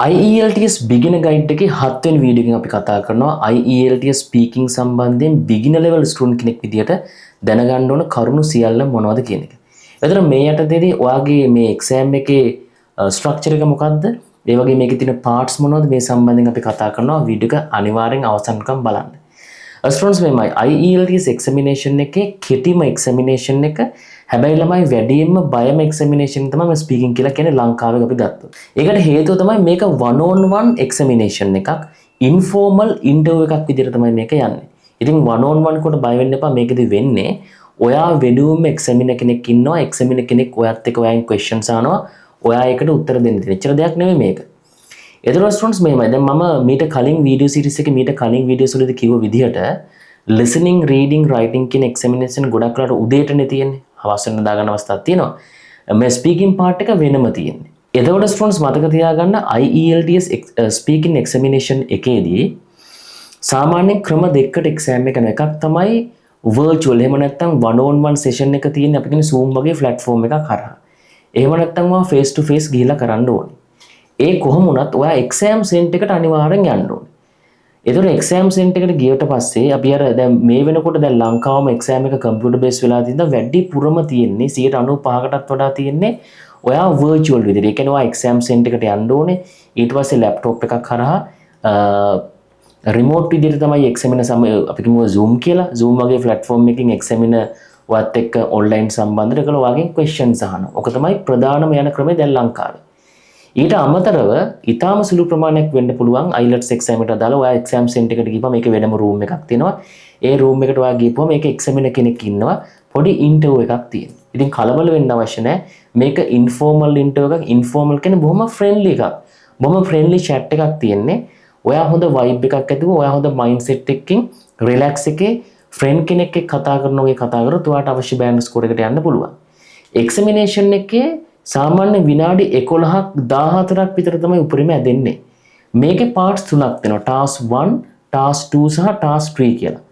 IELTS beginner guide එකේ 7 වෙනි video එකෙන් අපි කතා කරනවා IELTS speaking සම්බන්ධයෙන් beginner level student කෙනෙක් විදියට දැනගන්න ඕන කරුණු සියල්ල මොනවද කියන එක. එතන මේ යටතේදී ඔයාගේ මේ exam එකේ structure එක මොකද්ද? ඒ වගේ මේකේ තියෙන parts මොනවද? මේ සම්බන්ධයෙන් අපි කතා කරනවා. වීඩියෝ එක අනිවාර්යෙන් අවසන්කම් බලන්න. Students මේ IELTS examination එකේ කෙටිම examination එක හැබැයි ළමයි වැඩියෙන්ම බයම examination තමයි මේ speaking කියලා කියන්නේ ලංකාවේ අපි ගත්තොත්. ඒකට හේතුව තමයි මේක one on one examination එකක් informal interview එකක් විදිහට තමයි මේක යන්නේ. ඉතින් one on one කොට බය වෙන්න එපා. මේකෙදි වෙන්නේ ඔයා වෙනුවම examiner කෙනෙක් ඉන්නවා. examiner කෙනෙක් ඔයත් එක්ක ඔයන් questions අහනවා. ඔයා ඒකට උත්තර දෙන්න තියෙන. එච්චර දෙයක් නෙමෙයි මේක. ඒතර ස්ටුඩන්ට්ස් මේමයි. දැන් මම මීට කලින් වීඩියෝ සීරීස් එකේ මීට කලින් වීඩියෝස් වලදී කිව්ව විදිහට listening, reading, writing කියන examination ගොඩක් වෙලාවට උදේටනේ තියෙන්නේ. හවස වෙන දාගන්න අවස්ථාවක් තියෙනවා. මේ ස්පීකින් පාර්ට් එක වෙනම තියෙන්නේ. එතකොට ස්ටුඩන්ට්ස් මතක තියාගන්න IELTS ස්පීකින් එක්සැමිනේෂන් එකේදී සාමාන්‍ය ක්‍රම දෙකකට එක්සෑම් එක එකක් තමයි virtual. එහෙම නැත්නම් one on one session එක තියෙන්නේ අපි කියන්නේ Zoom වගේ platform එකක් හරහා. එහෙම නැත්නම් ඔයා face to face ගිහිල්ලා කරන්න ඕනේ. ඒ කොහොම වුණත් ඔයා එක්සෑම් සෙන්ටර් එකට අනිවාර්යෙන් යන්න ඕනේ. ඒතර එක්සෑම් සෙන්ටර් එකට ගියට පස්සේ අපි අර දැන් මේ වෙනකොට දැන් ලංකාවම එක්සෑම් එක කම්පියුටර් බේස් වෙලා තියෙනවා. වැඩි පුරම තියෙන්නේ 95%කටත් වඩා තියෙන්නේ ඔයා virtual විදිහට. ඒ කියන්නේ ඔයා එක්සෑම් සෙන්ටර් එකට යන්න ඕනේ. ඊට පස්සේ ලැප්ටොප් එකක් කරා රිමෝට් විදිහට තමයි එක්සැමිනර් අපි කියමු Zoom කියලා. Zoom වගේ platform එකකින් එක්සැමිනර් වත් එක්ක online සම්බන්ධ කරලා ඔයාගෙන් questions අහනවා. ඔක තමයි ප්‍රධානම යන ක්‍රමය දැන් ලංකාවේ. ඊට අමතරව ඊටාම සුළු ප්‍රමාණයක් වෙන්න පුළුවන් IELTS exam එකට අදාළ ඔයා exam center එකට ගිහපුවම මේක වෙනම room එකක් තියෙනවා. ඒ room එකට ඔයා ගිහපුවම මේක examiner කෙනෙක් ඉන්නවා. පොඩි interview එකක් තියෙනවා. ඉතින් කලබල වෙන්න අවශ්‍ය නැහැ. මේක informal interview එකක්. informal කියන්නේ බොහොම friendly එකක්. බොහොම friendly chat එකක් තියෙන්නේ. ඔයා හොඳ vibe එකක් ඇතුව ඔයා හොඳ mindset එකකින් relax එකේ friend කෙනෙක් එක්ක කතා කරන වගේ කතා කරොත් ඔයාට අවශ්‍ය band score එකට යන්න පුළුවන්. examination එකේ සාමාන්‍ය විනාඩි 11ක් 14ක් විතර තමයි උපරිම ඇදෙන්නේ. මේකේ parts තුනක් තියෙනවා. task 1, task 2 සහ task 3 කියලා.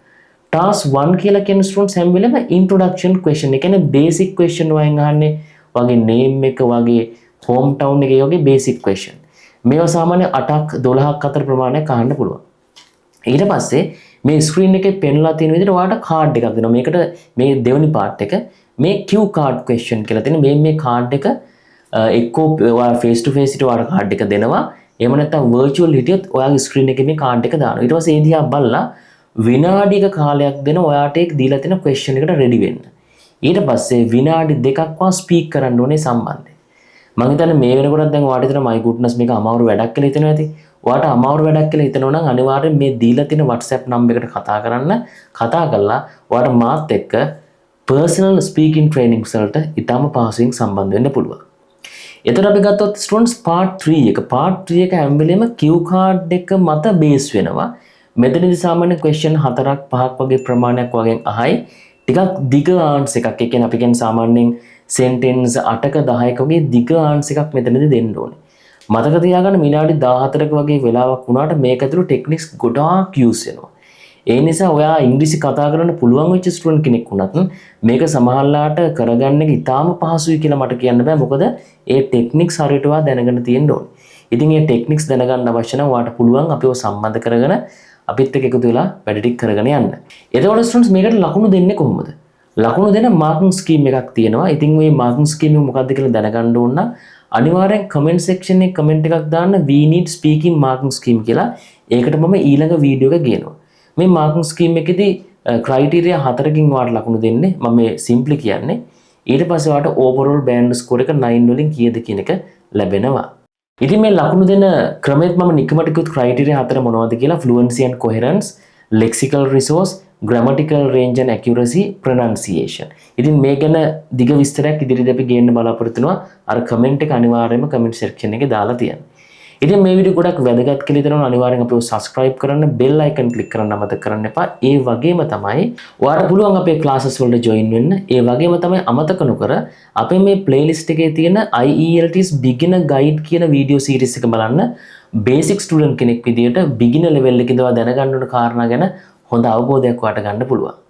task 1 කියලා කියන ස්ටුඩන්ට්ස් හැම වෙලේම introduction question. ඒ කියන්නේ basic question වයින් අහන්නේ වගේ name එක වගේ hometown එක වගේ basic question. මේවා සාමාන්‍ය 8ක් 12ක් අතර ප්‍රමාණයක් අහන්න පුළුවන්. ඊට පස්සේ මේ screen එකේ පෙන්ලා තියෙන විදිහට ඔයාලට card එකක් දෙනවා. මේකට මේ දෙවෙනි part එක මේ cue card question කියලා තියෙන මේ කාඩ් එක එක්කෝ ඔයා face to face ඉට ඔයාලට කාඩ් එක දෙනවා. එහෙම නැත්නම් virtual හිටියොත් ඔයාගේ screen එකේ මේ කාඩ් එක දානවා. ඊට පස්සේ ඒ දිහා බලලා විනාඩියක කාලයක් දෙන ඔයාට ඒක දීලා තියෙන question එකට ready වෙන්න. ඊට පස්සේ විනාඩි 2ක් වා speak කරන්න ඕනේ සම්බන්ධයෙන්. මම හිතන්නේ මේ වෙනකොටත් දැන් ඔයාලට හිතන my goodness මේක අමාරු වැඩක් කියලා හිතනවා ඇති. ඔයාට අමාරු වැඩක් කියලා හිතනවා නම් අනිවාර්යෙන් මේ දීලා තියෙන WhatsApp number එකට කතා කරන්න. කතා කරලා ඔයාට මාත් එක්ක personal speaking trainings වලට ඉතාම පහසුවෙන් සම්බන්ධ වෙන්න පුළුවන්. එතකොට අපි ගත්තොත් students part 3 එක. part 3 එක හැම වෙලේම cue card එක මත base වෙනවා. මෙතනදී සාමාන්‍ය question 4ක් 5ක් වගේ ප්‍රමාණයක් වගේ අහයි. ටිකක් දිග answer එකක්. ඒ කියන්නේ අපි කියන්නේ සාමාන්‍යයෙන් sentence 8ක 10ක වගේ දිග answer එකක් මෙතනදී දෙන්න ඕනේ. මතක තියාගන්න විනාඩි 14ක වගේ වෙලාවක් වුණාට මේක ඇතුළු techniques ගොඩාක් use වෙනවා. ඒ නිසා ඔයා ඉංග්‍රීසි කතා කරන්න පුළුවන් වෙච්ච ස්ටුඩන්ට් කෙනෙක් වුණත් මේක සමහරලාට කරගන්න එක ඉතාම පහසුයි කියලා මට කියන්න බෑ. මොකද ඒ ටෙක්නික්ස් හරියට ඔයා දැනගෙන තියෙන්න ඕනේ. ඉතින් මේ ටෙක්නික්ස් දැනගන්න අවශ්‍ය නම් ඔයාට පුළුවන් අපිව සම්බන්ධ කරගෙන අපිත් එක්ක එකතු වෙලා වැඩ ටික කරගෙන යන්න. එතකොට ස්ටුඩන්ට්ස් මේකට ලකුණු දෙන්නේ කොහොමද? ලකුණු දෙන මාර්කින් ස්කීම් එකක් තියෙනවා. ඉතින් මේ මාර්කින් ස්කීම් එක මොකක්ද කියලා දැනගන්න ඕන නම් අනිවාර්යෙන් කමෙන්ට් සෙක්ෂන් එකේ කමෙන්ට් එකක් දාන්න we need speaking marking scheme කියලා. ඒකට මම ඊළඟ වීඩියෝ එක ගේනවා. මේ මාර්කින් ස්කීම් එකේදී ක්‍රයිටීරියා 4කින් ඔයාලට ලකුණු දෙන්නේ. මම මේ සිම්ප්ලි කියන්නේ. ඊට පස්සේ ඔයාලට ඕවරෝල් බෑන්ඩ් ස්කෝර් එක 9 වලින් කීයද කියන එක ලැබෙනවා. ඉතින් මේ ලකුණු දෙන ක්‍රමෙත් මම නිකමට කිව්වොත් ක්‍රයිටීරියා 4 මොනවද කියලා fluency and coherence, lexical resource, grammatical range and accuracy, pronunciation. ඉතින් මේ ගැන දිග විස්තරයක් ඉදිරියට අපි ගේන්න බලාපොරොත්තු වෙනවා. අර කමෙන්ට් එක අනිවාර්යයෙන්ම කමෙන්ට් සෙක්ෂන් එකේ දාලා තියන්න. ඉතින් මේ වීඩියෝ ගොඩක් වැදගත් කියලා හිතනවා. අනිවාර්යෙන් අපිව subscribe කරන්න, bell icon click කරන්න අමතක කරන්න එපා. ඒ වගේම තමයි ඔයාලට පුළුවන් අපේ classes වලට join වෙන්න. ඒ වගේම තමයි අමතක නොකර අපේ මේ playlist එකේ තියෙන IELTS beginner guide කියන video series එක බලන්න. basic student කෙනෙක් විදියට beginner level එකේ ඉඳලා දැනගන්න ඕන කාරණා ගැන හොඳ අවබෝධයක් ඔයාලට ගන්න පුළුවන්.